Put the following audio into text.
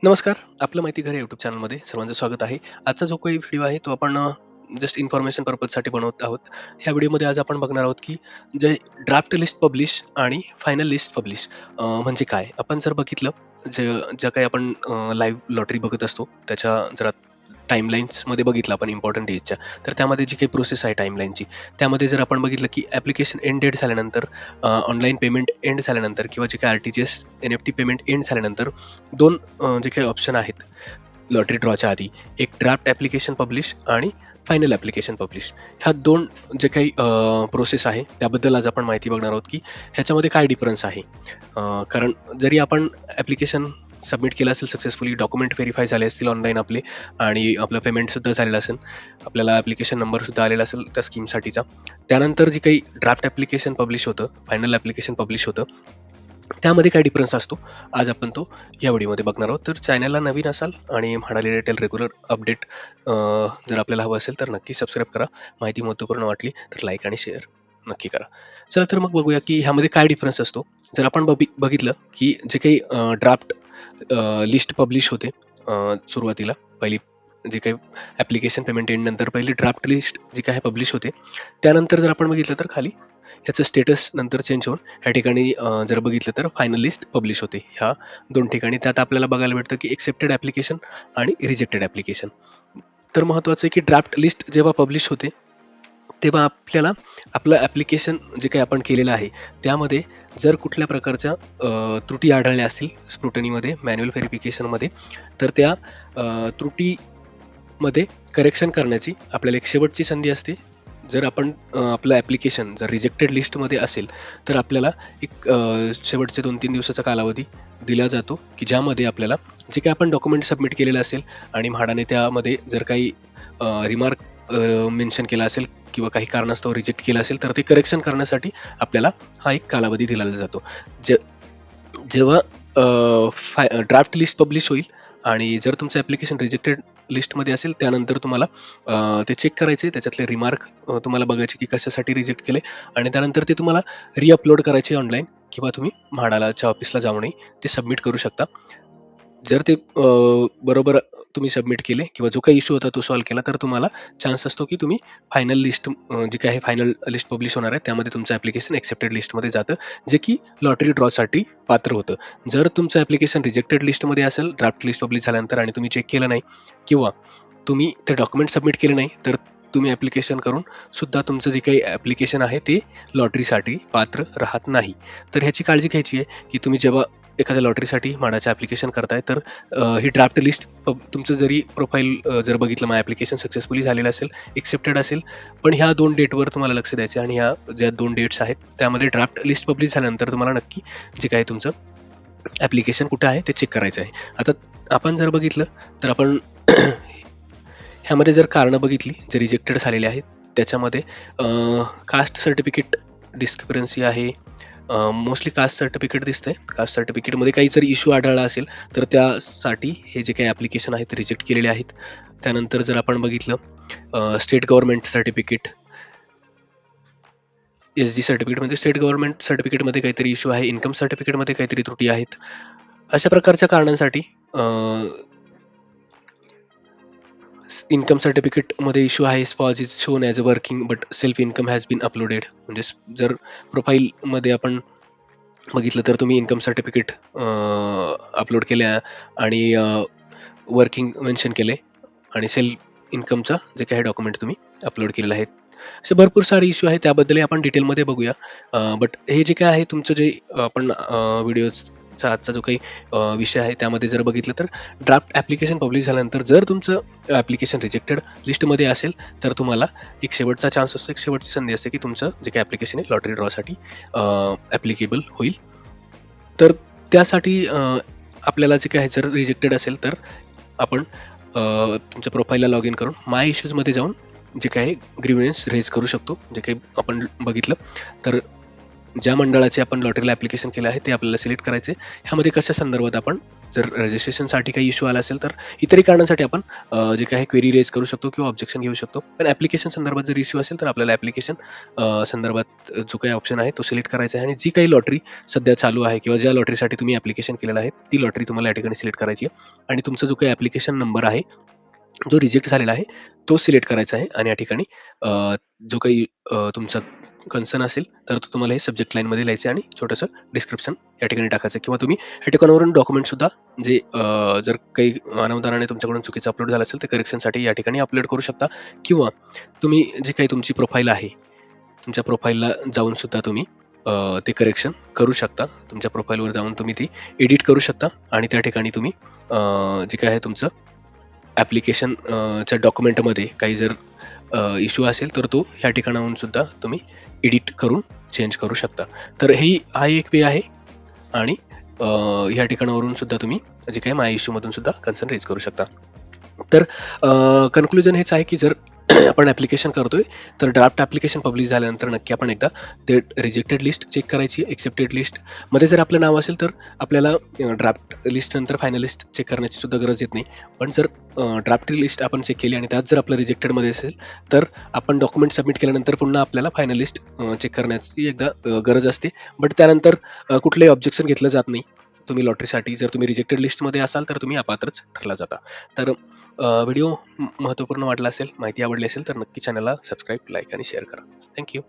नमस्कार. आपलं माहिती घर या यूट्यूब चॅनलमध्ये सर्वांचं स्वागत आहे. आजचा जो काही व्हिडिओ आहे तो आपण जस्ट इन्फॉर्मेशन पर्पजसाठी बनवत आहोत. ह्या व्हिडिओमध्ये आज आपण बघणार आहोत की जे ड्राफ्ट लिस्ट पब्लिश आणि फायनल लिस्ट पब्लिश म्हणजे काय? आपण जर बघितलं ज्या काही आपण लाईव्ह लॉटरी बघत असतो त्याच्या जरा टाईमलाईन्समध्ये बघितलं आपण इम्पॉर्टंट डेजच्या, तर त्यामध्ये जी काही प्रोसेस आहे टाईमलाईनची, त्यामध्ये जर आपण बघितलं की ॲप्लिकेशन एंड डेट झाल्यानंतर, ऑनलाईन पेमेंट एंड झाल्यानंतर किंवा जे काही आर-टी-जी-एस, एन-एफ-टी पेमेंट एंड झाल्यानंतर 2 जे काही ऑप्शन आहेत लॉटरी ड्रॉच्या आधी, एक ड्राफ्ट ॲप्लिकेशन पब्लिश आणि फायनल ॲप्लिकेशन पब्लिश. ह्या 2 जे काही प्रोसेस आहे त्याबद्दल आज आपण माहिती बघणार आहोत की ह्याच्यामध्ये काय डिफरन्स आहे. कारण जरी आपण ॲप्लिकेशन सबमिट केलं असेल सक्सेसफुली, डॉक्युमेंट व्हेरीफाय झाले असतील ऑनलाईन आपले आणि आपलं पेमेंटसुद्धा झालेलं असेल, आपल्याला ॲप्लिकेशन नंबरसुद्धा आलेला असेल त्या स्कीमसाठीचा. त्यानंतर जी काही ड्राफ्ट ॲप्लिकेशन पब्लिश होतं, फायनल ॲप्लिकेशन पब्लिश होतं, त्यामध्ये काय डिफरन्स असतो, आज आपण तो या व्हिडिओमध्ये बघणार आहोत. तर चॅनलला नवीन असाल आणि म्हाडा रिलेटेड रेग्युलर अपडेट जर आपल्याला हवं असेल तर नक्की सबस्क्राईब करा. माहिती महत्त्वपूर्ण वाटली तर लाईक आणि शेअर नक्की करा. चला तर मग बघूया की ह्यामध्ये काय डिफरन्स असतो. जर आपण बघितलं की जे काही ड्राफ्ट लिस्ट पब्लिश होते सुरुवातीला, पहिली जे काही ॲप्लिकेशन पेमेंट एंड नंतर पहिली ड्राफ्ट लिस्ट जी काही पब्लिश होते, त्यानंतर जर आपण बघितलं तर खाली ह्याचं स्टेटस नंतर चेंज होऊन ह्या ठिकाणी जर बघितलं तर फायनल लिस्ट पब्लिश होते. ह्या 2 ठिकाणी त्यात आपल्याला बघायला भेटतं की एक्सेप्टेड ॲप्लिकेशन आणि रिजेक्टेड ॲप्लिकेशन. तर महत्त्वाचं आहे की ड्राफ्ट लिस्ट जेव्हा पब्लिश होते, तेव्हा आपल्याला आपलं ॲप्लिकेशन जे काही आपण केलेलं आहे, त्यामध्ये जर कुठल्या प्रकारच्या त्रुटी आढळल्या असतील स्क्रुटनीमध्ये, मॅन्युअल व्हेरिफिकेशनमध्ये, तर त्या त्रुटीमध्ये करेक्शन करण्याची आपल्याला एक शेवटची संधी असते. जर आपण आपलं ॲप्लिकेशन जर रिजेक्टेड लिस्टमध्ये असेल, तर आपल्याला एक शेवटचे 2-3 दिवसाचा कालावधी दिला जातो, की ज्यामध्ये आपल्याला जे काही आपण डॉक्युमेंट सबमिट केलेलं असेल आणि म्हाडाने त्यामध्ये जर काही रिमार्क मेन्शन केला असेल किंवा काही कारणास्तव रिजेक्ट केलं असेल, तर ते करेक्शन करण्यासाठी आपल्याला हा एक कालावधी दिला जातो. जे जेव्हा ड्राफ्ट लिस्ट पब्लिश होईल आणि जर तुमचं ॲप्लिकेशन रिजेक्टेड लिस्टमध्ये असेल, त्यानंतर तुम्हाला ते चेक करायचे, त्याच्यातले रिमार्क तुम्हाला बघायचे की कशासाठी रिजेक्ट केले आणि त्यानंतर ते तुम्हाला रिअपलोड करायचे ऑनलाईन किंवा तुम्ही म्हाडाच्या ऑफिसला जाऊनही ते सबमिट करू शकता. जर ते बरोबर तुम्ही सबमिट केले किंवा जो काही इश्यू होता तो सॉल्व्ह केला, तर तुम्हाला चान्स असतो की तुम्ही फायनल लिस्ट जी काही आहे फायनल लिस्ट पब्लिश होणार आहे, त्यामध्ये तुमचं ॲप्लिकेशन एक्सेप्टेड लिस्टमध्ये जातं, जे की लॉटरी ड्रॉसाठी पात्र होतं. जर तुमचं ॲप्लिकेशन रिजेक्टेड लिस्टमध्ये असेल, ड्राफ्ट लिस्ट पब्लिश झाल्यानंतर आणि तुम्ही चेक केलं नाही किंवा तुम्ही ते डॉक्युमेंट सबमिट केले नाही, तर तुम्ही ॲप्लिकेशन करून सुद्धा तुमचं जे काही ॲप्लिकेशन आहे ते लॉटरीसाठी पात्र राहत नाही. तर ह्याची काळजी घ्यायची आहे की तुम्ही जेव्हा एखाद्या लॉटरीसाठी म्हाडाचं ॲप्लिकेशन करताय, तर ही ड्राफ्ट लिस्ट तुमचं जरी प्रोफाईल जर बघितलं माझं ॲप्लिकेशन सक्सेसफुली झालेलं असेल, एक्सेप्टेड असेल, पण ह्या 2 डेटवर तुम्हाला लक्ष द्यायचं आहे आणि ह्या ज्या 2 डेट्स आहेत, त्यामध्ये ड्राफ्ट लिस्ट पब्लिश झाल्यानंतर तुम्हाला नक्की जे काही तुमचं ॲप्लिकेशन कुठे आहे ते चेक करायचं आहे. आता आपण जर बघितलं तर आपण ह्यामध्ये जर कारणं बघितली, जे रिजेक्टेड झालेले आहेत, त्याच्यामध्ये कास्ट सर्टिफिकेट डिस्क्रिपन्सी आहे. मोस्टली कास्ट सर्टिफिकेट दिसतंय. कास्ट सर्टिफिकेटमध्ये काही जर इश्यू आढळला असेल, तर त्यासाठी हे जे काही ॲप्लिकेशन आहे ते रिजेक्ट केलेले आहेत. त्यानंतर जर आपण बघितलं स्टेट गव्हर्नमेंट सर्टिफिकेट, एस-जी सर्टिफिकेट म्हणजे स्टेट गव्हर्नमेंट सर्टिफिकेटमध्ये काहीतरी इश्यू आहे, इन्कम सर्टिफिकेटमध्ये काहीतरी त्रुटी आहेत. अशा प्रकारच्या कारणांसाठी इन्कम सर्टिफिकेटमध्ये इश्यू आहे. Spouse is shown as a working but self income has been uploaded. म्हणजे जर प्रोफाईलमध्ये आपण बघितलं तर तुम्ही इन्कम सर्टिफिकेट अपलोड केल्या आणि वर्किंग मेन्शन केले आणि सेल्फ इन्कमचा जे काही डॉक्युमेंट तुम्ही अपलोड केलेलं आहे. असे भरपूर सारे इश्यू आहेत, त्याबद्दलही आपण डिटेलमध्ये बघूया. बट हे जे काय आहे तुमचं जे आपण व्हिडिओचा आजचा जो काही विषय आहे त्यामध्ये जर बघितलं तर ड्राफ्ट ॲप्लिकेशन पब्लिश झाल्यानंतर जर तुमचं ॲप्लिकेशन रिजेक्टेड लिस्टमध्ये असेल, तर तुम्हाला एक शेवटचा चान्स असतो, एक शेवटची संधी असते की तुमचं जे काही ॲप्लिकेशन आहे लॉटरी ड्रॉसाठी ॲप्लिकेबल होईल. तर त्यासाठी आपल्याला जे काही जर रिजेक्टेड असेल, तर आपण तुमच्या प्रोफाईलला लॉग इन करून माय इश्यूजमध्ये जाऊन जे काही ग्रीव्हन्स रेज करू शकतो. जे काही आपण बघितलं तर ज्या मंडळाचे आपण लॉटरीला ॲप्लिकेशन केलं आहे ते आपल्याला सिलेक्ट करायचे. ह्यामध्ये कशा संदर्भात आपण जर रजिस्ट्रेशनसाठी काही इश्यू आला असेल तर इतरही कारणांसाठी आपण जे काही क्वेरी रेज करू शकतो किंवा ऑब्जेक्शन घेऊ शकतो. पण ॲप्लिकेशन संदर्भात जर इश्यू असेल तर आपल्याला ॲप्लिकेशन संदर्भात जो काही ऑप्शन आहे तो सिलेक्ट करायचा आहे आणि जी काही लॉटरी सध्या चालू आहे किंवा ज्या लॉटरीसाठी तुम्ही ॲप्लिकेशन केलेलं आहे ती लॉटरी तुम्हाला या ठिकाणी सिलेक्ट करायची आहे आणि तुमचा जो काही ॲप्लिकेशन नंबर आहे जो रिजेक्ट झालेला आहे तो सिलेक्ट करायचा आहे आणि या ठिकाणी जो काही तुमचा कन्सर्न असेल तर तो तुम्हाला हे सब्जेक्ट लाईनमध्ये लिहायचं आणि छोटंसं डिस्क्रिप्शन या ठिकाणी टाकायचं किंवा तुम्ही या ठिकाणावरून डॉक्युमेंटसुद्धा जे जर काही अनावधानाने तुमच्याकडून चुकीचं अपलोड झालं असेल तर करेक्शनसाठी या ठिकाणी अपलोड करू शकता किंवा तुम्ही जे काही तुमची प्रोफाईल आहे तुमच्या प्रोफाईलला जाऊन सुद्धा तुम्ही ते करेक्शन करू शकता. तुमच्या प्रोफाईलवर जाऊन तुम्ही ती एडिट करू शकता आणि त्या ठिकाणी तुम्ही जे काय आहे तुमचं ॲप्लिकेशन च्या डॉक्युमेंटमध्ये काही जर इश्यू असेल तर तो ह्या ठिकाणाहून सुद्धा तुम्ही एडिट करून चेंज करू शकता. तर हा एक वे आहे आणि ह्या ठिकाणावरून सुद्धा तुम्ही जे काही माय इश्यूमधून सुद्धा कन्सर्न रेज करू शकता. तर कन्क्लुजन हेच आहे की जर आपण ॲप्लिकेशन करतोय तर ड्राफ्ट ॲप्लिकेशन पब्लिश झाल्यानंतर नक्की आपण एकदा ते रिजेक्टेड लिस्ट चेक करायची. एक्सेप्टेड लिस्टमध्ये जर आपलं नाव असेल तर आपल्याला ड्राफ्ट लिस्ट नंतर फायनल लिस्ट चेक करण्याची सुद्धा गरज येत नाही. पण जर ड्राफ्ट लिस्ट आपण चेक केली आणि त्यात जर आपलं रिजेक्टेडमध्ये असेल तर आपण डॉक्युमेंट सबमिट केल्यानंतर पुन्हा आपल्याला फायनल लिस्ट चेक करण्याची एकदा गरज असते. बट त्यानंतर कुठलंही ऑब्जेक्शन घेतलं जात नाही. तुम्ही लॉटरीसाठी जर तुम्ही रिजेक्टेड लिस्टमध्ये असाल तर तुम्ही अपात्रच ठरला जाता. तर व्हिडिओ महत्त्वपूर्ण वाटला असेल, माहिती आवडली असेल तर नक्की चॅनलला सबस्क्राईब, लाईक आणि शेअर करा. Thank you.